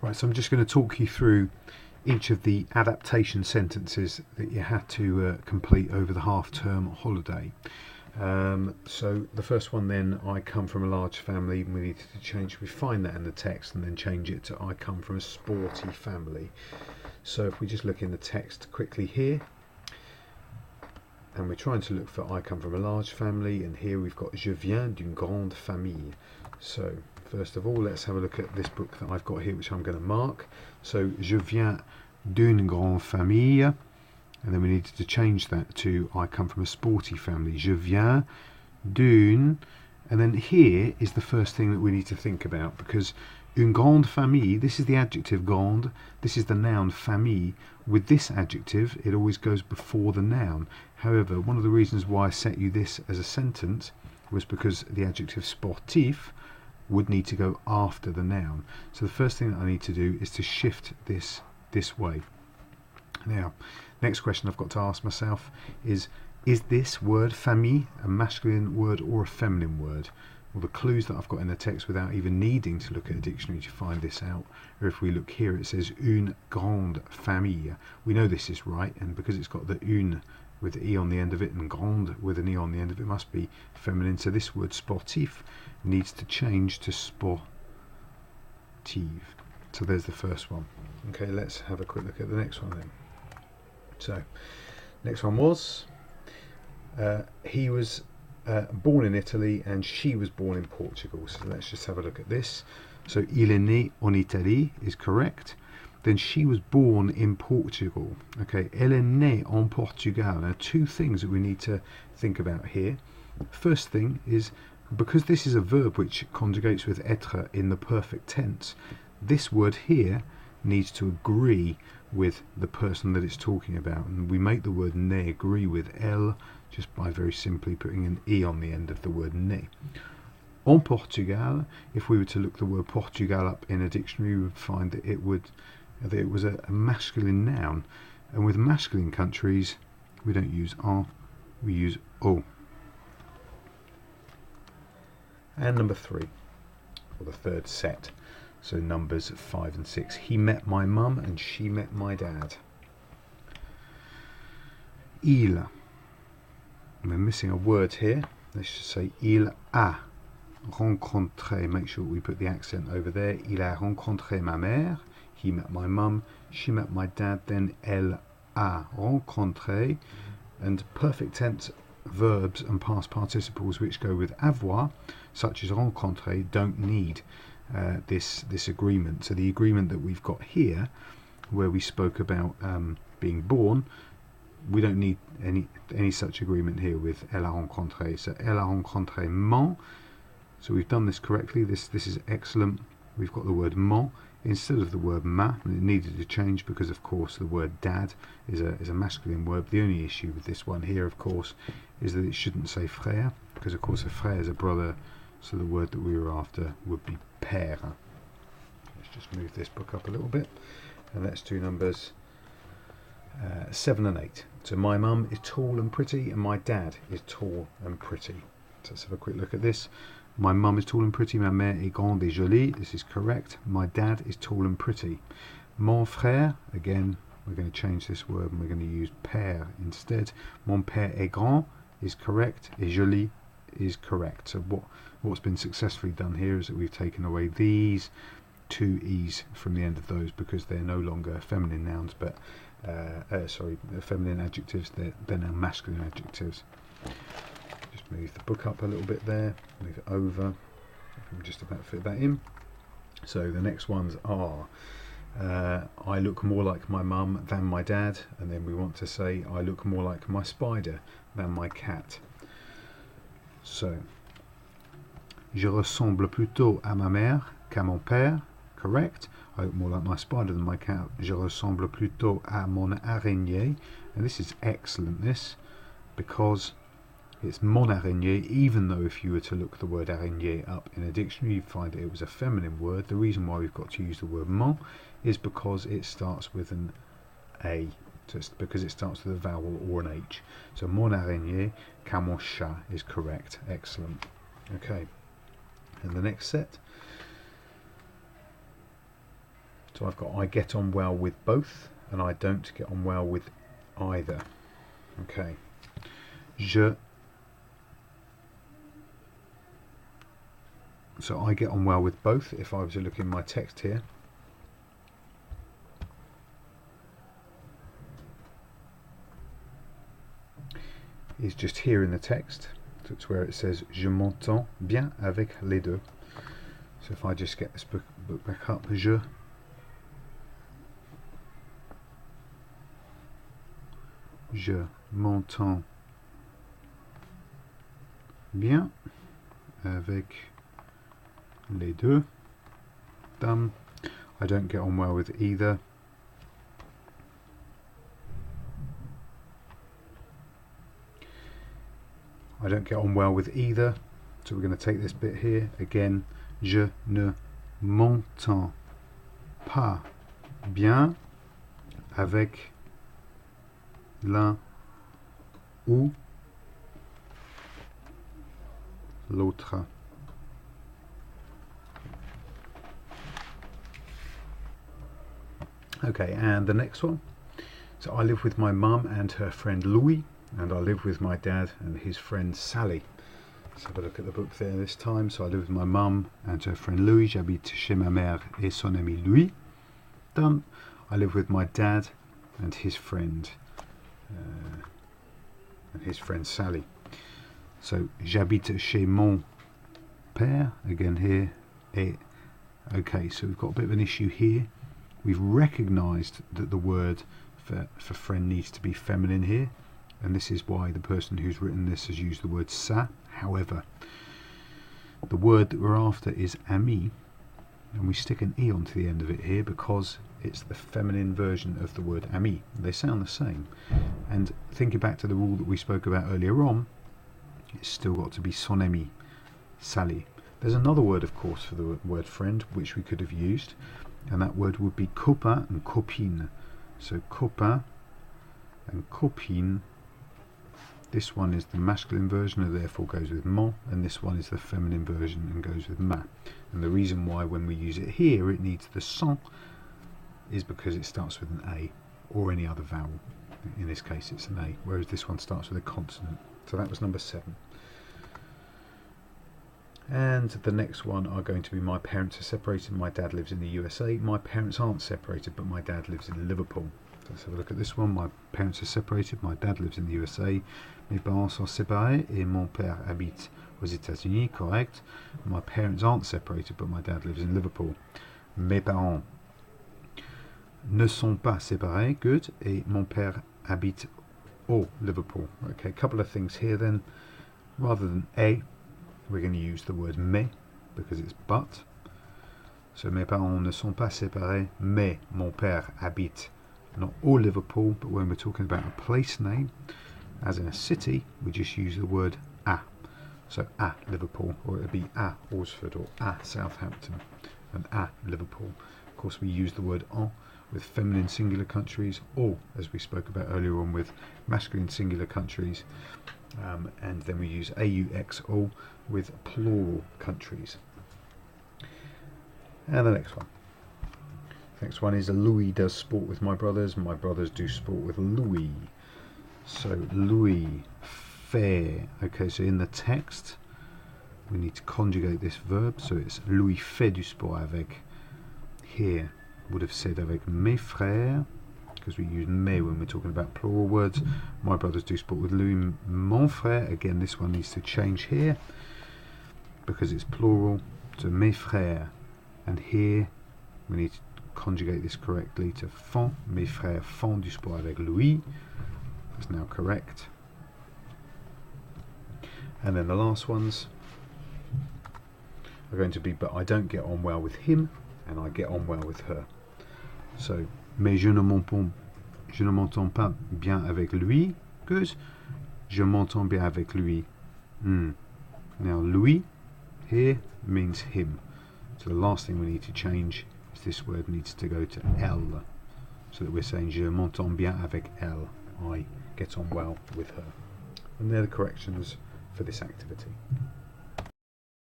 Right, so I'm just going to talk you through each of the adaptation sentences that you had to complete over the half-term holiday. So the first one then, I come from a large family. We needed to change, we find that in the text and then change it to I come from a sporty family. So if we just look in the text quickly here, and we're trying to look for I come from a large family, and here we've got Je viens d'une grande famille. So first of all, let's have a look at this book that I've got here, which I'm going to mark. So Je viens d'une grande famille, and then we needed to change that to I come from a sporty family. Je viens d'une, and then here is the first thing that we need to think about, because une grande famille, this is the adjective grande, this is the noun famille. With this adjective, it always goes before the noun. However, one of the reasons why I set you this as a sentence was because the adjective sportif would need to go after the noun. So the first thing that I need to do is to shift this way. Now, next question I've got to ask myself is this word famille a masculine word or a feminine word? Well, the clues that I've got in the text, without even needing to look at a dictionary to find this out, or if we look here, it says une grande famille. We know this is right, and because it's got the une with the e on the end of it and grande with an e on the end of it, must be feminine. So this word sportif needs to change to sportive. So there's the first one. Okay, let's have a quick look at the next one then. So next one was he was born in Italy and she was born in Portugal. So let's just have a look at this. So il est né en Italie is correct. Then she was born in Portugal. Okay, elle est née en Portugal. Now, two things that we need to think about here. First thing is, because this is a verb which conjugates with être in the perfect tense, this word here needs to agree with the person that it's talking about. And we make the word né agree with elle just by very simply putting an e on the end of the word né. En Portugal, if we were to look the word Portugal up in a dictionary, we would find that it was a masculine noun. And with masculine countries, we don't use en, we use o. And number 3, or the third set. So numbers 5 and 6. He met my mum and she met my dad. Il. We're missing a word here. Let's just say il a rencontré. Make sure we put the accent over there. Il a rencontré ma mère. He met my mum. She met my dad. Then elle a rencontré. And perfect tense verbs and past participles which go with avoir, such as rencontrer, don't need this agreement. So the agreement that we've got here, where we spoke about being born, we don't need any such agreement here with elle a rencontré. So elle a rencontré mon. So we've done this correctly. This is excellent. We've got the word mon instead of the word ma, and it needed to change because, of course, the word dad is a masculine word. The only issue with this one here, of course, is that it shouldn't say frère, because, of course, a frère is a brother. So the word that we were after would be père. Let's just move this book up a little bit, and let's do numbers 7 and 8. So my mum is tall and pretty, and my dad is tall and pretty. So let's have a quick look at this. My mum is tall and pretty. Ma mère est grande et jolie. This is correct. My dad is tall and pretty. Mon frère, again, we're going to change this word and we're going to use père instead. Mon père est grand is correct. Et joli is correct. So what's been successfully done here is that we've taken away these two e's from the end of those because they're no longer feminine nouns, but feminine adjectives. They're now masculine adjectives. Just move the book up a little bit there, move it over. I can just about fit that in. So the next ones are I look more like my mum than my dad, and then we want to say I look more like my spider than my cat. So je ressemble plutôt à ma mère qu'à mon père, correct. I look more like my spider than my cat. Je ressemble plutôt à mon araignée, and this is excellent, this, because it's mon araignée, even though if you were to look the word araignée up in a dictionary, you'd find that it was a feminine word. The reason why we've got to use the word mon is because it starts with an A, just because it starts with a vowel or an H. So mon araignée, qu'à mon chat is correct. Excellent. Okay, and the next set. So I've got I get on well with both, and I don't get on well with either. Okay. So I get on well with both. If I was to look in my text here, is just here in the text. So it's where it says Je m'entends bien avec les deux. So if I just get this book back up, Je m'entends bien avec les deux. Done. I don't get on well with either. I don't get on well with either. So we're going to take this bit here again. Je ne m'entends pas bien avec l'un ou l'autre. Okay, and the next one. So I live with my mum and her friend Louis, and I live with my dad and his friend Sally. Let's have a look at the book there this time. So I live with my mum and her friend Louis. J'habite chez ma mère et son ami Louis. Done. I live with my dad and his friend Sally. So j'habite chez mon père, again here. Et okay, so we've got a bit of an issue here. We've recognised that the word for friend needs to be feminine here, and this is why the person who's written this has used the word ça. However, the word that we're after is ami, and we stick an e onto the end of it here because it's the feminine version of the word ami. They sound the same, and thinking back to the rule that we spoke about earlier on, it's still got to be son ami, Sally. There's another word, of course, for the word friend which we could have used, and that word would be copain and copine. So copain and copine. This one is the masculine version and therefore goes with mon, and this one is the feminine version and goes with ma. And the reason why when we use it here it needs the son is because it starts with an A or any other vowel. In this case it's an A, whereas this one starts with a consonant. So that was number 7. And the next one are going to be my parents are separated, my dad lives in the USA. My parents aren't separated, but my dad lives in Liverpool. So let's have a look at this one. My parents are separated, my dad lives in the USA. Mes parents sont séparés et mon père habite aux États-Unis, correct. My parents aren't separated, but my dad lives in Liverpool. Mes parents ne sont pas séparés, good, et mon père habite au Liverpool. Okay, a couple of things here then. Rather than a, we're going to use the word mais because it's but. So mes parents ne sont pas séparés, mais mon père habite not au Liverpool, but when we're talking about a place name, as in a city, we just use the word à. So à Liverpool, or it would be à Oxford or à Southampton and à Liverpool. Of course, we use the word en with feminine singular countries, or as we spoke about earlier on with masculine singular countries, and then we use AUXO with plural countries. And the next one. Next one is Louis does sport with my brothers do sport with Louis. So Louis fait. Okay, so in the text we need to conjugate this verb, so it's Louis fait du sport avec. Here would have said avec mes frères, because we use mes when we're talking about plural words. My brothers do sport with Louis. Mon frère, again this one needs to change here because it's plural, so mes frères, and here we need to conjugate this correctly to font. Mes frères font du sport avec Louis. That's now correct. And then the last ones are going to be but I don't get on well with him and I get on well with her. So mais je ne m'entends pas bien avec lui, good. Je m'entends bien avec lui. Now Louis here means him. So the last thing we need to change is this word needs to go to elle, so that we're saying je m'entends bien avec elle. I get on well with her. And they're the corrections for this activity.